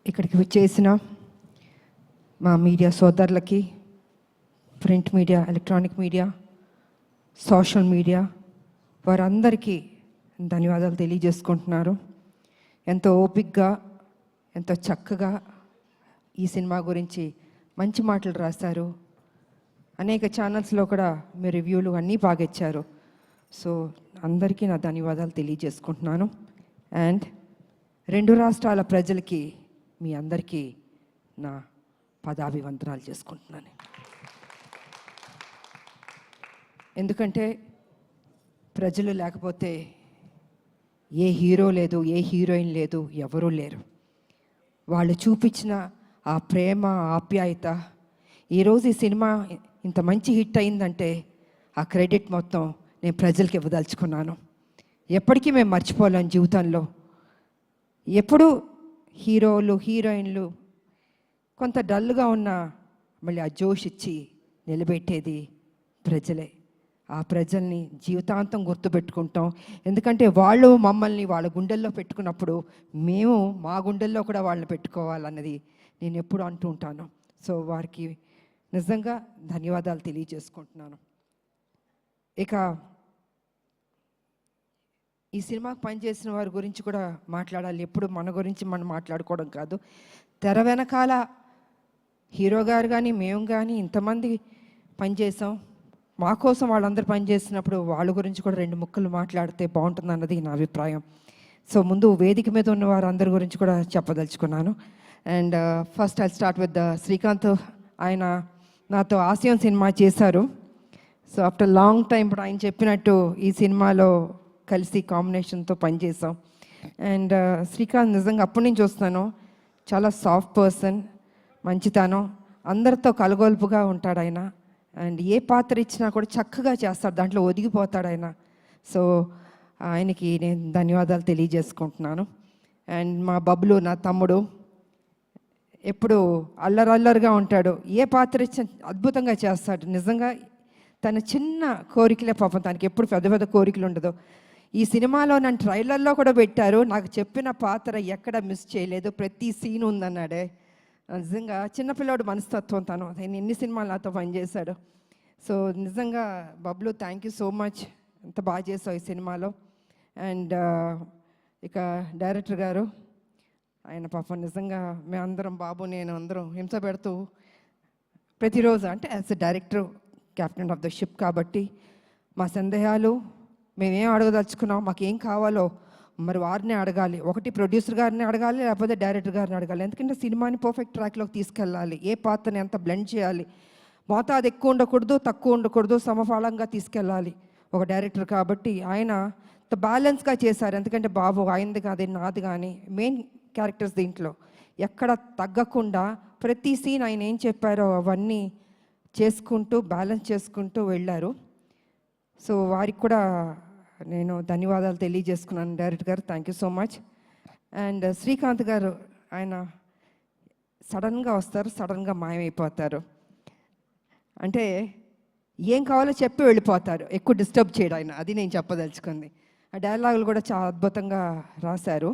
ఇక్కడికి వచ్చేసిన మా మీడియా సోదరులకి, print media, electronic media, social media వారందరికీ ధన్యవాదాలు తెలియజేసుకుంటున్నారు. ఎంతో ఓపికగా, ఎంతో చక్కగా ఈ సినిమా గురించి మంచి మాటలు రాశారు. అనేక ఛానల్స్లో కూడా మీ రివ్యూలు అన్నీ బాగా ఇచ్చారు. సో అందరికీ నా ధన్యవాదాలు తెలియజేసుకుంటున్నాను. అండ్ 2 రాష్ట్రాల ప్రజలకి, మీ అందరికీ నా పదాభివందనాలు చేసుకుంటున్నాను. ఎందుకంటే ప్రజలు లేకపోతే ఏ హీరో లేదు, ఏ హీరోయిన్ లేదు, ఎవరూ లేరు. వాళ్ళు చూపించిన ఆ ప్రేమ, ఆప్యాయత, ఈరోజు ఈ సినిమా ఇంత మంచి హిట్ అయిందంటే ఆ క్రెడిట్ మొత్తం నేను ప్రజలకి ఇవ్వదలుచుకున్నాను. ఎప్పటికీ మేము మర్చిపోలేం జీవితంలో. ఎప్పుడు హీరోలు, హీరోయిన్లు కొంత డల్గా ఉన్న మళ్ళీ ఆ జోష్ ఇచ్చి నిలబెట్టేది ప్రజలే. ఆ ప్రజల్ని జీవితాంతం గుర్తుపెట్టుకుంటాం. ఎందుకంటే వాళ్ళు మమ్మల్ని వాళ్ళ గుండెల్లో పెట్టుకున్నప్పుడు మేము మా గుండెల్లో కూడా వాళ్ళని పెట్టుకోవాలన్నది నేను ఎప్పుడు అంటూ ఉంటాను. సో వారికి నిజంగా ధన్యవాదాలు తెలియజేసుకుంటున్నాను. ఇక ఈ సినిమాకి పనిచేసిన వారి గురించి కూడా మాట్లాడాలి. ఎప్పుడు మన గురించి మనం మాట్లాడుకోవడం కాదు. తెర వెనకాల హీరో గారు కానీ మేము కానీ ఇంతమంది పనిచేసాం. మా కోసం వాళ్ళందరూ పనిచేసినప్పుడు వాళ్ళ గురించి కూడా 2 ముక్కలు మాట్లాడితే బాగుంటుంది అన్నది నా అభిప్రాయం. సో ముందు వేదిక మీద ఉన్న వారందరి గురించి కూడా చెప్పదలుచుకున్నాను. And first I start with Srikanth. ఆయన నాతో ఆశయం సినిమా చేశారు. సో ఆఫ్టర్ లాంగ్ టైం ఇప్పుడు ఆయన చెప్పినట్టు ఈ సినిమాలో కలిసి కాంబినేషన్తో పనిచేసాం. అండ్ శ్రీకాంత్ నిజంగా అప్పటి నుంచి చూస్తాను, చాలా సాఫ్ట్ పర్సన్, మంచితనం, అందరితో కలగొలుపుగా ఉంటాడు ఆయన. అండ్ ఏ పాత్ర ఇచ్చినా కూడా చక్కగా చేస్తాడు, దాంట్లో ఒదిగిపోతాడు ఆయన. సో ఆయనకి నేను ధన్యవాదాలు తెలియజేసుకుంటున్నాను. అండ్ మా బబ్లు, నా తమ్ముడు, ఎప్పుడు అల్లరల్లరిగా ఉంటాడు. ఏ పాత్ర ఇచ్చిన అద్భుతంగా చేస్తాడు. నిజంగా తన చిన్న కోరికలే పాపం, తనకి ఎప్పుడు పెద్ద పెద్ద కోరికలు ఉండదు. ఈ సినిమాలో నన్ను ట్రైలర్లో కూడా పెట్టారు. నాకు చెప్పిన పాత్ర ఎక్కడ మిస్ చేయలేదు, ప్రతి సీన్ ఉందన్నాడే. నిజంగా చిన్నపిల్లాడు మనస్తత్వం తను. ఆయన ఎన్ని సినిమాలు నాతో పనిచేశాడు. సో నిజంగా Bablu, thank you so much, ఎంత బాగా చేసావు ఈ సినిమాలో. అండ్ ఇక డైరెక్టర్ గారు, ఆయన పాపం నిజంగా మేమందరం, బాబు నేను అందరం హింస పెడుతూ ప్రతిరోజు, అంటే as a director, captain of the ship కాబట్టి మా సందేహాలు మేమేం అడగదలుచుకున్నాం, మాకేం కావాలో మరి వారిని అడగాలి. ఒకటి ప్రొడ్యూసర్ గారిని అడగాలి, లేకపోతే డైరెక్టర్ గారిని అడగాలి. ఎందుకంటే సినిమాని పర్ఫెక్ట్ ట్రాక్లోకి తీసుకెళ్ళాలి. ఏ పాత్రని ఎంత బ్లెండ్ చేయాలి, మోతాదు ఎక్కువ ఉండకూడదు, తక్కువ ఉండకూడదు, సమఫలంగా తీసుకెళ్ళాలి ఒక డైరెక్టర్ కాబట్టి. ఆయన బ్యాలెన్స్గా చేశారు. ఎందుకంటే బాబు ఆయనది కాదు, నాది కానీ మెయిన్ క్యారెక్టర్స్ దీంట్లో ఎక్కడ తగ్గకుండా ప్రతి సీన్ ఆయన ఏం చెప్పారో అవన్నీ చేసుకుంటూ బ్యాలెన్స్ చేసుకుంటూ వెళ్ళారు. సో వారికి కూడా నేను ధన్యవాదాలు తెలియజేసుకున్నాను. డైరెక్టర్ గారు, thank you so much. And Srikanth గారు, ఆయన సడన్గా వస్తారు, సడన్గా మాయమైపోతారు. అంటే ఏం కావాలో చెప్పి వెళ్ళిపోతారు, ఎక్కువ డిస్టర్బ్ చేయడం ఆయన. అది నేను చెప్పదలుచుకుంది. ఆ డైలాగులు కూడా చాలా అద్భుతంగా రాశారు.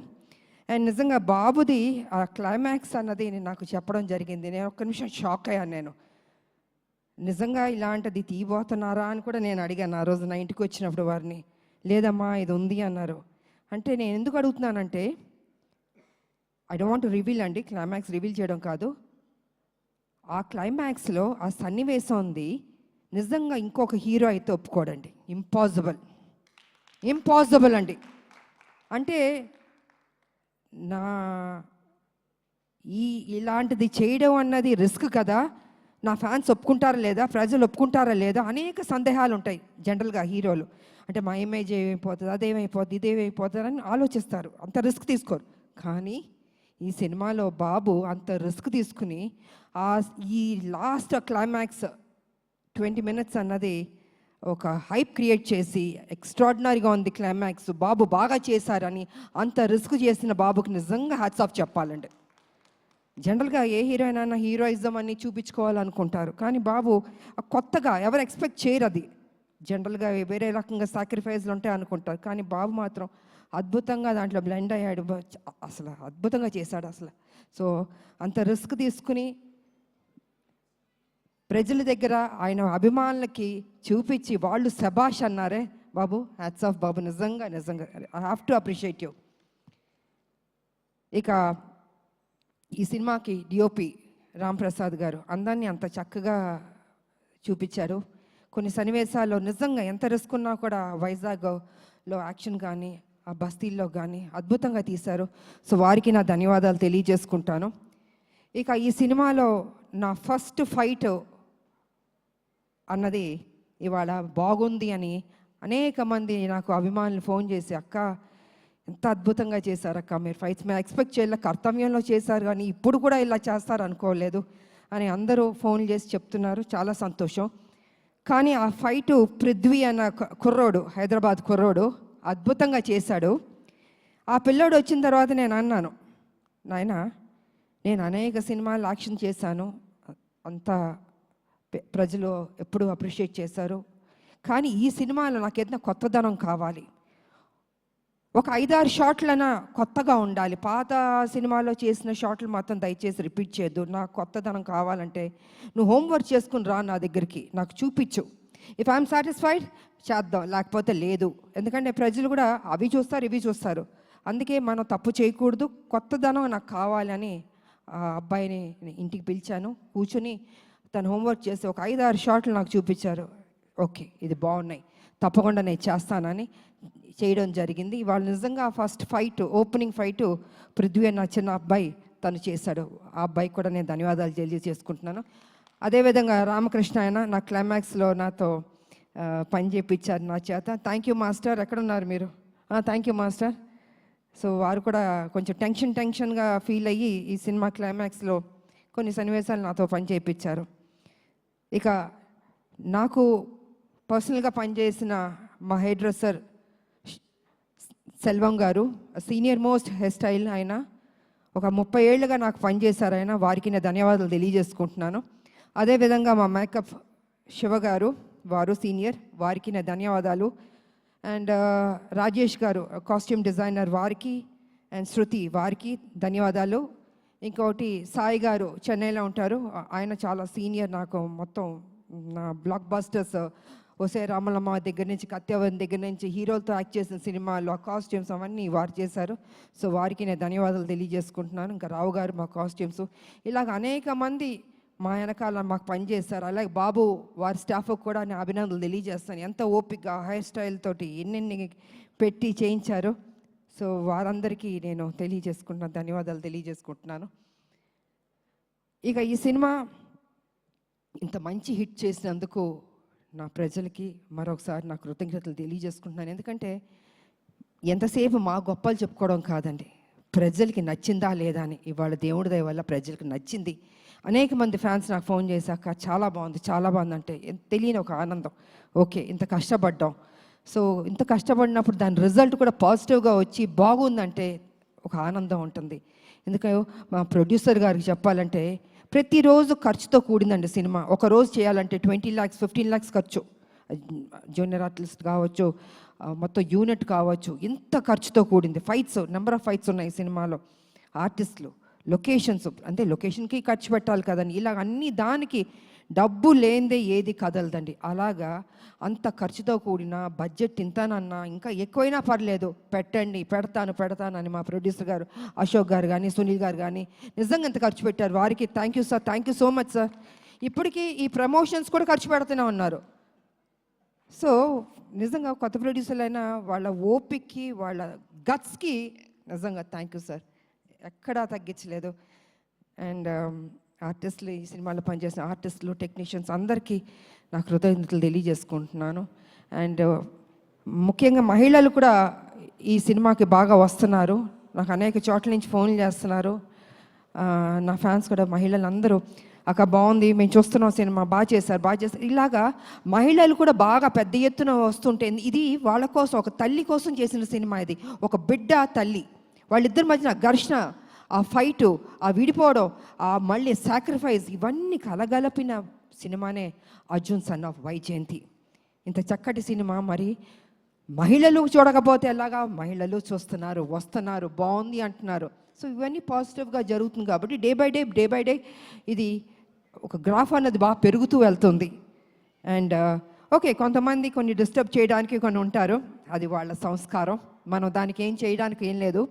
అండ్ నిజంగా బాబుది ఆ క్లైమాక్స్ అన్నది నాకు చెప్పడం జరిగింది. నేను ఒక్క నిమిషం షాక్ అయ్యాను. నేను నిజంగా ఇలాంటిది తీయబోతున్నారా అని కూడా నేను అడిగాను ఆ రోజు నా ఇంటికి వచ్చినప్పుడు వారిని. లేదమ్మా ఇది ఉంది అన్నారు. అంటే నేను ఎందుకు అడుగుతున్నానంటే, I don't want to reveal అండి, క్లైమాక్స్ రివీల్ చేయడం కాదు. ఆ క్లైమాక్స్లో ఆ సన్నివేశం ఉంది, నిజంగా ఇంకొక హీరో అయితే ఒప్పుకోడండి. ఇంపాసిబుల్, ఇంపాసిబుల్ అండి. అంటే నా ఇలాంటిది చేయడం అన్నది రిస్క్ కదా, నా ఫ్యాన్స్ ఒప్పుకుంటారా లేదా, ప్రజలు ఒప్పుకుంటారా లేదా, అనేక సందేహాలు ఉంటాయి జనరల్గా హీరోలు. అంటే మా ఇమేజ్ ఏమైపోతుంది, అదేమైపోతుంది, ఇదేమైపోతుంది అని ఆలోచిస్తారు, అంత రిస్క్ తీసుకోరు. కానీ ఈ సినిమాలో బాబు అంత రిస్క్ తీసుకుని ఈ లాస్ట్ క్లైమాక్స్ 20 minutes అన్నది ఒక హైప్ క్రియేట్ చేసి ఎక్స్ట్రాడినరీగా ఉంది క్లైమాక్స్, బాబు బాగా చేశారని అంత రిస్క్ చేసిన బాబుకి నిజంగా హ్యాట్స్ ఆఫ్ చెప్పాలండి. జనరల్గా ఏ హీరోయిన్ అయినా హీరోయిజం అని చూపించుకోవాలనుకుంటారు, కానీ బాబు కొత్తగా ఎవరు ఎక్స్పెక్ట్ చేయరు. అది జనరల్గా వేరే రకంగా సాక్రిఫైస్లు ఉంటాయి అనుకుంటారు, కానీ బాబు మాత్రం అద్భుతంగా దాంట్లో బ్లెండ్ అయ్యాడు. అసలు అద్భుతంగా చేశాడు అసలు. సో అంత రిస్క్ తీసుకుని ప్రజల దగ్గర ఆయన అభిమానులకి చూపించి వాళ్ళు శబాష్ అన్నారే బాబు, హ్యాట్స్ ఆఫ్ బాబు, నిజంగా నిజంగా I have to appreciate you. ఇక ఈ సినిమాకి డిఓపి రాంప్రసాద్ గారు అందరినీ అంత చక్కగా చూపించారు. కొన్ని సన్నివేశాల్లో నిజంగా ఎంత రిస్క్ ఉన్నా కూడా వైజాగ్లో యాక్షన్ కానీ ఆ బస్తీల్లో కానీ అద్భుతంగా తీశారు. సో వారికి నా ధన్యవాదాలు తెలియజేసుకుంటాను. ఇక ఈ సినిమాలో నా ఫస్ట్ ఫైట్ అన్నది ఇవాళ బాగుంది అని అనేక మంది నాకు అభిమానులు ఫోన్ చేసి, అక్క ఎంత అద్భుతంగా చేశారు అక్క, మీరు ఫైట్స్ మేము ఎక్స్పెక్ట్ చేయలే, కర్తవ్యంలో చేశారు కానీ ఇప్పుడు కూడా ఇలా చేస్తారు అనుకోలేదు అని అందరూ ఫోన్లు చేసి చెప్తున్నారు. చాలా సంతోషం. కానీ ఆ ఫైటు పృథ్వీ అన్న కుర్రోడు, హైదరాబాద్ కుర్రోడు అద్భుతంగా చేశాడు. ఆ పిల్లోడు వచ్చిన తర్వాత నేను అన్నాను, నాయనా నేను అనేక సినిమాలు యాక్షన్ చేశాను, అంతా ప్రజలు ఎప్పుడూ అప్రిషియేట్ చేశారు, కానీ ఈ సినిమాలో నాకు ఏదైనా కొత్తదనం కావాలి, ఒక 5-6 షాట్లైనా కొత్తగా ఉండాలి, పాత సినిమాలో చేసిన షాట్లు మాత్రం దయచేసి రిపీట్ చేయొద్దు, నాకు కొత్తదనం కావాలంటే నువ్వు హోంవర్క్ చేసుకుని రా నా దగ్గరికి, నాకు చూపించు, ఇఫ్ ఐఎమ్ సాటిస్ఫైడ్ చేద్దాం, లేకపోతే లేదు. ఎందుకంటే ప్రజలు కూడా అవి చూస్తారు ఇవి చూస్తారు, అందుకే మనం తప్పు చేయకూడదు, కొత్తదనం నాకు కావాలని ఆ అబ్బాయిని ఇంటికి పిలిచాను. కూర్చొని తను హోంవర్క్ చేసి ఒక 5-6 షాట్లు నాకు చూపించారు. ఓకే ఇది బాగున్నాయి, తప్పకుండా నేను చేస్తానని చేయడం జరిగింది. ఇవాళ నిజంగా first fight, opening fight Prithvi అన్న చిన్న అబ్బాయి తను చేశాడు. ఆ అబ్బాయికి కూడా నేను ధన్యవాదాలు తెలియజేసుకుంటున్నాను. అదేవిధంగా రామకృష్ణ ఆయన నా క్లైమాక్స్లో నాతో పని చేయించారు నా చేత. Thank you master. ఎక్కడున్నారు మీరు? Thank you master. సో వారు కూడా కొంచెం టెన్షన్గా ఫీల్ అయ్యి ఈ సినిమా క్లైమాక్స్లో కొన్ని సన్నివేశాలు నాతో పని చేయించారు. ఇక నాకు పర్సనల్గా పనిచేసిన మా హెయిర్ డ్రెస్సర్ సెల్వం గారు, సీనియర్ మోస్ట్ హెయిర్ స్టైల్, ఆయన ఒక 30 ఏళ్ళుగా నాకు పనిచేశారు. ఆయన వారికి నేను ధన్యవాదాలు తెలియజేసుకుంటున్నాను. అదేవిధంగా మా మేకప్ శివ గారు, వారు సీనియర్, వారికి నా ధన్యవాదాలు. అండ్ రాజేష్ గారు కాస్ట్యూమ్ డిజైనర్, వారికి, అండ్ శృతి వారికి ధన్యవాదాలు. ఇంకోటి సాయి గారు చెన్నైలో ఉంటారు, ఆయన చాలా సీనియర్, నాకు మొత్తం నా బ్లాక్ బస్టర్స్ ఒసే రామలమ్మ దగ్గర నుంచి కత్యవన్ దగ్గర నుంచి హీరోలతో యాక్ట్ చేసిన సినిమాల్లో ఆ కాస్ట్యూమ్స్ అవన్నీ వారు చేశారు. సో వారికి నేను ధన్యవాదాలు తెలియజేసుకుంటున్నాను. ఇంకా రావు గారు మా కాస్ట్యూమ్స్, ఇలాగ అనేక మంది మా వెనకాల మాకు పనిచేస్తారు. అలాగే బాబు వారి స్టాఫ్కి కూడా నేను అభినందనలు తెలియజేస్తాను. ఎంత ఓపిక హెయిర్ స్టైల్ తోటి ఎన్నెన్ని పెట్టి చేయించారు. సో వారందరికీ నేను తెలియజేసుకుంటున్నాను, ధన్యవాదాలు తెలియజేసుకుంటున్నాను. ఇక ఈ సినిమా ఇంత మంచి హిట్ చేసినందుకు నా ప్రజలకి మరొకసారి నా కృతజ్ఞతలు తెలియజేసుకుంటున్నాను. ఎందుకంటే ఎంతసేపు మా గొప్పలు చెప్పుకోవడం కాదండి, ప్రజలకి నచ్చిందా లేదా అని. ఇవాళ దేవుడి దయ వల్ల ప్రజలకు నచ్చింది. అనేక మంది ఫ్యాన్స్ నాకు ఫోన్ చేశాక చాలా బాగుంది చాలా బాగుంది అంటే తెలియని ఒక ఆనందం. ఓకే ఇంత కష్టపడ్డాం, సో ఇంత కష్టపడినప్పుడు దాని రిజల్ట్ కూడా పాజిటివ్గా వచ్చి బాగుందంటే ఒక ఆనందం ఉంటుంది. ఎందుకంటే మా ప్రొడ్యూసర్ గారికి చెప్పాలంటే ప్రతిరోజు ఖర్చుతో కూడిందండి సినిమా. ఒక రోజు చేయాలంటే 20 lakhs 15 lakhs ఖర్చు, జూనియర్ ఆర్టిస్ట్ కావచ్చు, మొత్తం యూనిట్ కావచ్చు, ఇంత ఖర్చుతో కూడింది. ఫైట్స్, నెంబర్ ఆఫ్ ఫైట్స్ ఉన్నాయి సినిమాలో, ఆర్టిస్టులు, లొకేషన్స్, అంటే లొకేషన్కి ఖర్చు పెట్టాలి కదండి. ఇలా అన్ని దానికి డబ్బు లేనిదే ఏది కదలదండి. అలాగా అంత ఖర్చుతో కూడిన బడ్జెట్ ఇంతనన్నా ఇంకా ఎక్కువైనా పర్లేదు పెట్టండి, పెడతాను అని మా ప్రొడ్యూసర్ గారు అశోక్ గారు కానీ సునీల్ గారు కానీ నిజంగా ఎంత ఖర్చు పెట్టారు. వారికి thank you sir, thank you so much sir. ఇప్పటికీ ఈ ప్రమోషన్స్ కూడా ఖర్చు పెడుతూనే ఉన్నారు. సో నిజంగా కొత్త ప్రొడ్యూసర్లు అయినా వాళ్ళ ఓపిక్కి వాళ్ళ గట్స్కి నిజంగా థ్యాంక్ యూ సార్, ఎక్కడా తగ్గించలేదు. అండ్ ఆర్టిస్టులు, ఈ సినిమాలో పనిచేసిన ఆర్టిస్టులు, టెక్నీషియన్స్ అందరికీ నా కృతజ్ఞతలు తెలియజేసుకుంటున్నాను. అండ్ ముఖ్యంగా మహిళలు కూడా ఈ సినిమాకి బాగా వస్తున్నారు. నాకు అనేక చోట్ల నుంచి ఫోన్లు చేస్తున్నారు నా ఫ్యాన్స్ కూడా. మహిళలు అందరూ అక్క బాగుంది, మేము చూస్తున్నాం సినిమా, బాగా చేశారు. ఇలాగా మహిళలు కూడా బాగా పెద్ద ఎత్తున వస్తుంటే ఇది వాళ్ళ కోసం, ఒక తల్లి కోసం చేసిన సినిమా ఇది. ఒక బిడ్డ తల్లి వాళ్ళిద్దరి మధ్యన ఘర్షణ, ఆ ఫైటు, ఆ విడిపోవడం, ఆ మళ్ళీ సాక్రిఫైస్, ఇవన్నీ కలగలిపిన సినిమానే అర్జున్ సన్ ఆఫ్ వైజయంతి. ఇంత చక్కటి సినిమా మరి మహిళలు చూడకపోతే ఎలాగా, మహిళలు చూస్తున్నారు, వస్తున్నారు, బాగుంది అంటున్నారు. సో ఇవన్నీ పాజిటివ్గా జరుగుతుంది కాబట్టి డే బై డే ఇది ఒక గ్రాఫ్ అన్నది బాగా పెరుగుతూ వెళ్తుంది. అండ్ ఓకే, కొంతమంది కొన్ని డిస్టర్బ్ చేయడానికి కొన్ని ఉంటారు, అది వాళ్ళ సంస్కారం, మనం దానికి ఏం చేయడానికి ఏం లేదు.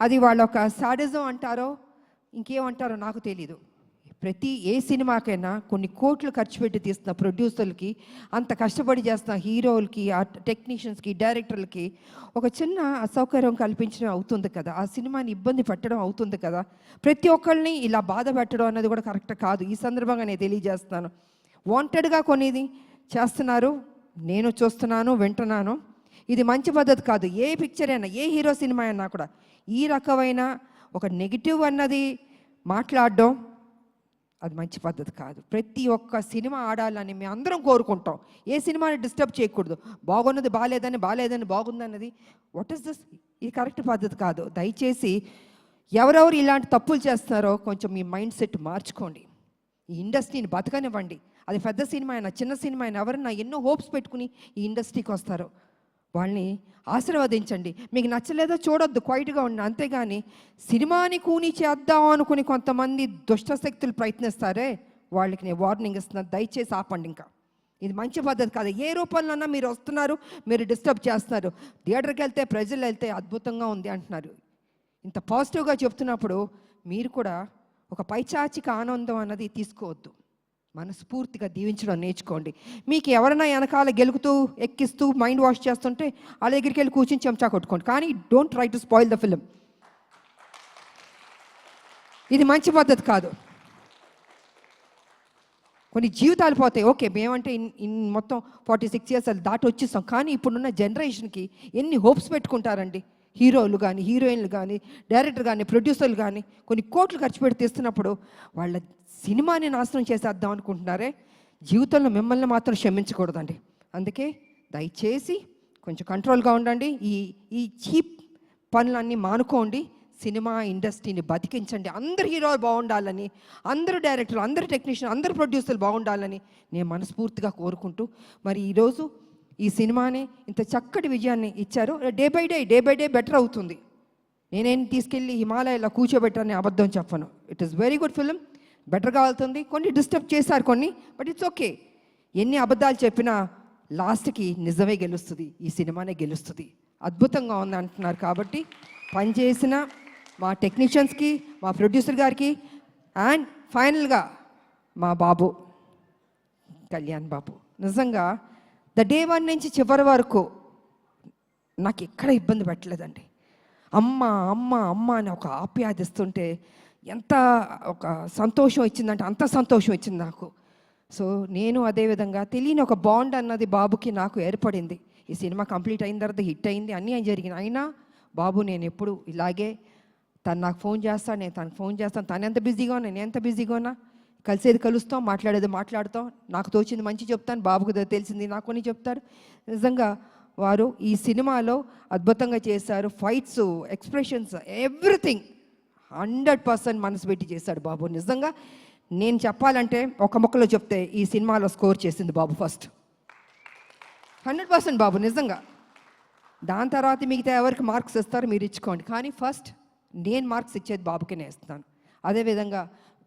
అది వాళ్ళ ఒక సాడిజం అంటారో ఇంకేమంటారో నాకు తెలీదు. ప్రతి ఏ సినిమాకైనా కొన్ని కోట్లు ఖర్చు పెట్టి తీస్తున్న ప్రొడ్యూసర్లకి, అంత కష్టపడి చేస్తున్న హీరోలకి, ఆ టెక్నీషియన్స్కి, డైరెక్టర్లకి ఒక చిన్న అసౌకర్యం కల్పించడం అవుతుంది కదా, ఆ సినిమాని ఇబ్బంది పెట్టడం అవుతుంది కదా. ప్రతి ఒక్కరిని ఇలా బాధ పెట్టడం అన్నది కూడా కరెక్ట్ కాదు. ఈ సందర్భంగా నేను తెలియజేస్తాను, వాంటెడ్గా కొనేది చేస్తున్నారు, నేను చూస్తున్నాను, వింటున్నాను. ఇది మంచి పద్ధతి కాదు. ఏ పిక్చర్ అయినా, ఏ హీరో సినిమా అయినా కూడా ఈ రకమైన ఒక నెగిటివ్ అన్నది మాట్లాడడం అది మంచి పద్ధతి కాదు. ప్రతి ఒక్క సినిమా ఆడాలని మేము అందరం కోరుకుంటాం. ఏ సినిమాని డిస్టర్బ్ చేయకూడదు. బాగున్నది బాగాలేదని బాగుందన్నది వాట్ ఈస్ దిస్, ఇది కరెక్ట్ పద్ధతి కాదు. దయచేసి ఎవరెవరు ఇలాంటి తప్పులు చేస్తున్నారో కొంచెం మీ మైండ్ సెట్ మార్చుకోండి. ఈ ఇండస్ట్రీని బతకనివ్వండి. అది పెద్ద సినిమా అయినా చిన్న సినిమా అయినా ఎవరన్నా ఎన్నో హోప్స్ పెట్టుకుని ఈ ఇండస్ట్రీకి వస్తారో వాళ్ళని ఆశీర్వదించండి. మీకు నచ్చలేదో చూడొద్దు, క్వైట్గా ఉండండి. అంతేగాని సినిమాని కూని చేద్దాం అనుకుని కొంతమంది దుష్టశక్తులు ప్రయత్నిస్తారే, వాళ్ళకి నేను వార్నింగ్ ఇస్తున్నాను, దయచేసి ఆపండి. ఇంకా ఇది మంచి పద్ధతి కాదు. ఏ రూపంలోనన్నా మీరు వస్తున్నారు, మీరు డిస్టర్బ్ చేస్తున్నారు. థియేటర్కి వెళ్తే, ప్రజలు వెళ్తే అద్భుతంగా ఉంది అంటున్నారు. ఇంత పాజిటివ్గా చెప్తున్నప్పుడు మీరు కూడా ఒక పైచాచిక ఆనందం అన్నది తీసుకోవద్దు. మనస్ఫూర్తిగా దీవించడం నేర్చుకోండి. మీకు ఎవరైనా వెనకాల గెలుకుతూ ఎక్కిస్తూ మైండ్ వాష్ చేస్తుంటే వాళ్ళ దగ్గరికి వెళ్ళి కూర్చొని చెంచా కొట్టుకోండి. కానీ don't try to spoil the film. ఇది మంచి పద్ధతి కాదు. కొన్ని జీవితాలు పోతాయి. ఓకే, మేమంటే మొత్తం 46 years దాటి వచ్చేస్తాం. కానీ ఇప్పుడున్న జనరేషన్కి ఎన్ని హోప్స్ పెట్టుకుంటారండి. హీరోలు కానీ, హీరోయిన్లు కానీ, డైరెక్టర్ కానీ, ప్రొడ్యూసర్లు కానీ కొన్ని కోట్లు ఖర్చు పెట్టి తీస్తున్నప్పుడు వాళ్ళ సినిమాని నాశనం చేసేద్దాం అనుకుంటున్నారే. జీవితంలో మిమ్మల్ని మాత్రం క్షమించకూడదండి. అందుకే దయచేసి కొంచెం కంట్రోల్గా ఉండండి. ఈ చీప్ పనులన్నీ మానుకోండి. సినిమా ఇండస్ట్రీని బతికించండి. అందరు హీరోలు బాగుండాలని, అందరు డైరెక్టర్లు, అందరు టెక్నీషియన్, అందరు ప్రొడ్యూసర్లు బాగుండాలని నేను మనస్ఫూర్తిగా కోరుకుంటూ, మరి ఈరోజు ఈ సినిమాని ఇంత చక్కటి విజయాన్ని ఇచ్చారు. డే బై డే బెటర్ అవుతుంది. నేనేం తీసుకెళ్ళి హిమాలయాలో కూర్చోబెట్టాలని అబద్ధం చెప్పను. It is very good film, బెటర్గా వెళ్తుంది. కొన్ని డిస్టర్బ్ చేశారు కొన్ని, బట్ ఇట్స్ ఓకే. ఎన్ని అబద్ధాలు చెప్పినా లాస్ట్కి నిజమే గెలుస్తుంది, ఈ సినిమానే గెలుస్తుంది. అద్భుతంగా ఉంది అంటున్నారు. కాబట్టి పనిచేసిన మా టెక్నీషియన్స్కి, మా ప్రొడ్యూసర్ గారికి, అండ్ ఫైనల్గా మా బాబు కళ్యాణ్ బాబు, నిజంగా డే 1 నుంచి చివరి వరకు నాకు ఎక్కడ ఇబ్బంది పెట్టలేదండి. అమ్మ అమ్మ అమ్మ అని ఒక ఆప్యాదిస్తుంటే ఎంత ఒక సంతోషం ఇచ్చిందంటే అంత సంతోషం ఇచ్చింది నాకు. సో నేను అదేవిధంగా తెలియని ఒక బాండ్ అన్నది బాబుకి నాకు ఏర్పడింది. ఈ సినిమా కంప్లీట్ అయిన తర్వాత హిట్ అయింది, అన్నీ జరిగినాయి. అయినా బాబు నేను ఎప్పుడు ఇలాగే, తను నాకు ఫోన్ చేస్తాను, నేను తనకు ఫోన్ చేస్తాను. తను ఎంత బిజీగా ఉన్నా, నేను ఎంత బిజీగా ఉన్నా, కలిసేది కలుస్తాం, మాట్లాడేది మాట్లాడతాం. నాకు తోచింది మంచి చెప్తాను, బాబుకు తెలిసింది నాకు కొన్ని చెప్తాడు. నిజంగా వారు ఈ సినిమాలో అద్భుతంగా చేశారు. ఫైట్స్, ఎక్స్ప్రెషన్స్, ఎవ్రీథింగ్ 100% మనసు పెట్టి చేశాడు బాబు. నిజంగా నేను చెప్పాలంటే ఒక ముక్కలో చెప్తే ఈ సినిమాలో స్కోర్ చేసింది బాబు ఫస్ట్. 100% బాబు నిజంగా. దాని తర్వాత మిగతా ఎవరికి మార్క్స్ ఇస్తారో మీరు ఇచ్చుకోండి, కానీ ఫస్ట్ నేను మార్క్స్ ఇచ్చేది బాబుకి నేను ఇస్తాను. అదేవిధంగా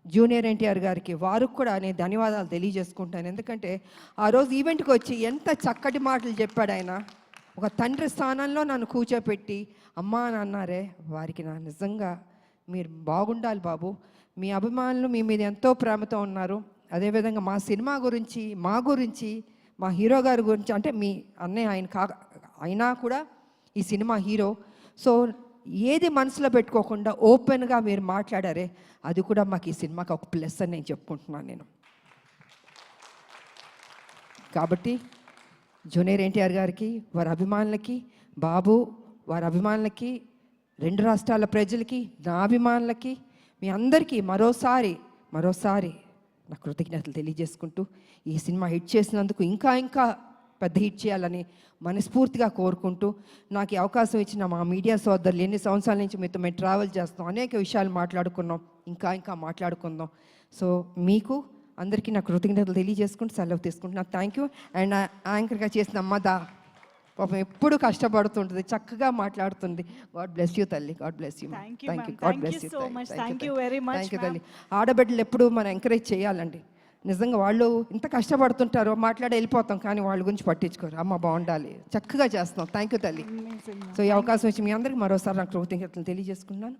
జూనియర్ ఎన్టీఆర్ గారికి, వారికి కూడా నేను ధన్యవాదాలు తెలియజేసుకుంటాను. ఎందుకంటే ఆ రోజు ఈవెంట్కి వచ్చి ఎంత చక్కటి మాటలు చెప్పాడు ఆయన. ఒక తండ్రి స్థానంలో నన్ను కూర్చోపెట్టి అమ్మా అని అన్నారే, వారికి నా నిజంగా మీరు బాగుండాలి బాబు. మీ అభిమానులు మీ మీద ఎంతో ప్రేమతో ఉన్నారు. అదేవిధంగా మా సినిమా గురించి, మా గురించి, మా హీరో గారి గురించి, అంటే మీ అన్నయ్య ఆయన అయినా కూడా ఈ సినిమా హీరో. సో ఏది మనసులో పెట్టుకోకుండా ఓపెన్గా మీరు మాట్లాడారే, అది కూడా మాకు ఈ సినిమాకి ఒక ప్లస్ అని నేను చెప్పుకుంటున్నాను నేను. కాబట్టి జూనియర్ ఎన్టీఆర్ గారికి, వారి అభిమానులకి, బాబు వారి అభిమానులకి, 2 రాష్ట్రాల ప్రజలకి, నా అభిమానులకి, మీ అందరికీ మరోసారి నా కృతజ్ఞతలు తెలియజేసుకుంటూ, ఈ సినిమా హిట్ చేసినందుకు ఇంకా పెద్ద హిట్ చేయాలని మనస్ఫూర్తిగా కోరుకుంటూ, నాకు ఈ అవకాశం ఇచ్చిన మా మీడియా సోదరులు, ఎన్ని సంవత్సరాల నుంచి మీతో మేము ట్రావెల్ చేస్తాం, అనేక విషయాలు మాట్లాడుకున్నాం, ఇంకా మాట్లాడుకుందాం. సో మీకు అందరికీ నా కృతజ్ఞతలు తెలియజేసుకుంటూ సెలవు తీసుకుంటున్నాను. Thank you. అండ్ యాంకర్గా చేసిన అమ్మదా పాపం ఎప్పుడు కష్టపడుతుంటుంది, చక్కగా మాట్లాడుతుంది. గాడ్ బ్లెస్ యూ తల్లి, God bless you. Thank you, thank you, ma'am. God Thank bless you you. so much. Thank you very much, thank you ma'am. తల్లి. ఆడబిడ్డలు ఎప్పుడు మనం ఎంకరేజ్ చేయాలండి. నిజంగా వాళ్ళు ఇంత కష్టపడుతుంటారో మాట్లాడి వెళ్ళిపోతాం, కానీ వాళ్ళ గురించి పట్టించుకోరు. అమ్మ బాగుండాలి, చక్కగా చేస్తున్నాం. థ్యాంక్ యూ తల్లి. Amazing, ma'am. సో ఈ అవకాశం వచ్చి మీ అందరికీ మరోసారి నాకు కృతజ్ఞతలు తెలియజేసుకున్నాను.